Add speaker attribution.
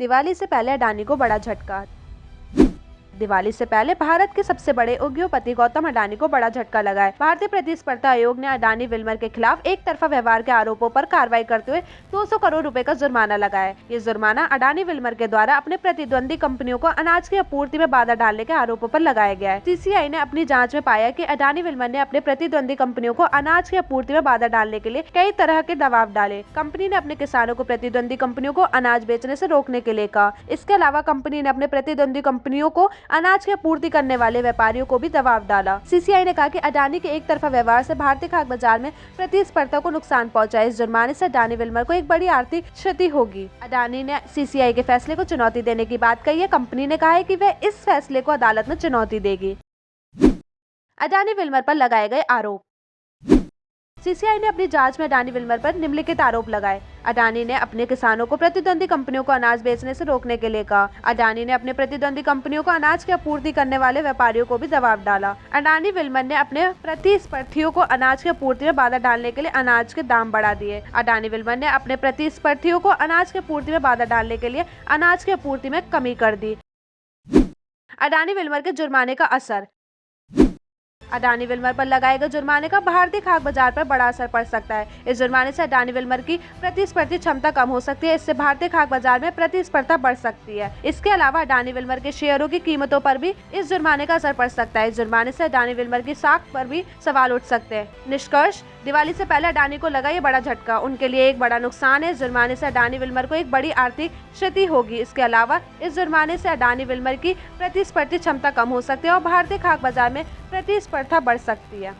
Speaker 1: दिवाली से पहले अडानी को बड़ा झटका। दिवाली से पहले भारत के सबसे बड़े उद्योगपति गौतम अडानी को बड़ा झटका लगा है। भारतीय प्रतिस्पर्धा आयोग ने अडानी विल्मर के खिलाफ एक तरफा व्यवहार के आरोपों पर कार्रवाई करते हुए 200 करोड़ रुपए का जुर्माना लगाया है। ये जुर्माना अडानी विल्मर के द्वारा अपने प्रतिद्वंदी कंपनियों को अनाज की आपूर्ति में बाधा डालने के आरोपों पर लगाया गया है। सीसीआई ने अपनी जाँच में पाया कि अडानी विल्मर ने अपने प्रतिद्वंदी कंपनियों को अनाज की आपूर्ति में बाधा डालने के लिए कई तरह के दबाव डाले। कंपनी ने अपने किसानों को प्रतिद्वंदी कंपनियों को अनाज बेचने से रोकने के लिए कहा। इसके अलावा कंपनी ने अपने प्रतिद्वंदी कंपनियों को अनाज की आपूर्ति करने वाले व्यापारियों को भी दबाव डाला। सीसीआई ने कहा कि अडानी के एक तरफा व्यवहार से भारतीय खाद्य बाजार में प्रतिस्पर्धा को नुकसान पहुंचा है। इस जुर्माने से अडानी विल्मर को एक बड़ी आर्थिक क्षति होगी। अडानी ने सीसीआई के फैसले को चुनौती देने की बात कही है। कंपनी ने कहा है कि वह इस फैसले को अदालत में चुनौती देगी। अडानी विल्मर पर लगाए गए आरोप। सीसीआई ने अपनी जांच में अडानी विल्मर पर निम्नलिखित आरोप लगाए। अडानी ने अपने किसानों को प्रतिद्वंदी कंपनियों को अनाज बेचने से रोकने के लिए कहा। अडानी ने अपने प्रतिद्वंदी कंपनियों को अनाज की आपूर्ति करने वाले व्यापारियों को भी दबाव डाला। अडानी विल्मर ने अपने प्रतिस्पर्धियों को अनाज की आपूर्ति में बाधा डालने के लिए अनाज के दाम बढ़ा दिए। अडानी विल्मर ने अपने प्रतिस्पर्धियों को अनाज की आपूर्ति में बाधा डालने के लिए अनाज की आपूर्ति में कमी कर दी। अडानी विल्मर के जुर्माने का असर। अडानी विल्मर पर लगाए गए जुर्माने का भारतीय खाद्य बाजार पर बड़ा असर पड़ सकता है। इस जुर्माने से अडानी विल्मर की प्रतिस्पर्धी क्षमता कम हो सकती है। इससे भारतीय खाद्य बाजार में प्रतिस्पर्धा बढ़ सकती है। इसके अलावा अडानी विल्मर के शेयरों की कीमतों पर भी इस जुर्माने का असर पड़ सकता है। इस जुर्माने से अडानी विल्मर की साख पर भी सवाल उठ सकते हैं। निष्कर्ष, दिवाली से पहले अडानी को लगा ये बड़ा झटका। उनके लिए एक बड़ा नुकसान है। इस जुर्माने से अडानी विल्मर को एक बड़ी आर्थिक क्षति होगी। इसके अलावा इस जुर्माने से अडानी विल्मर की प्रतिस्पर्धी क्षमता कम हो सकती है और भारतीय खाद्य बाजार में प्रतिस्पर्धा बढ़ सकती है।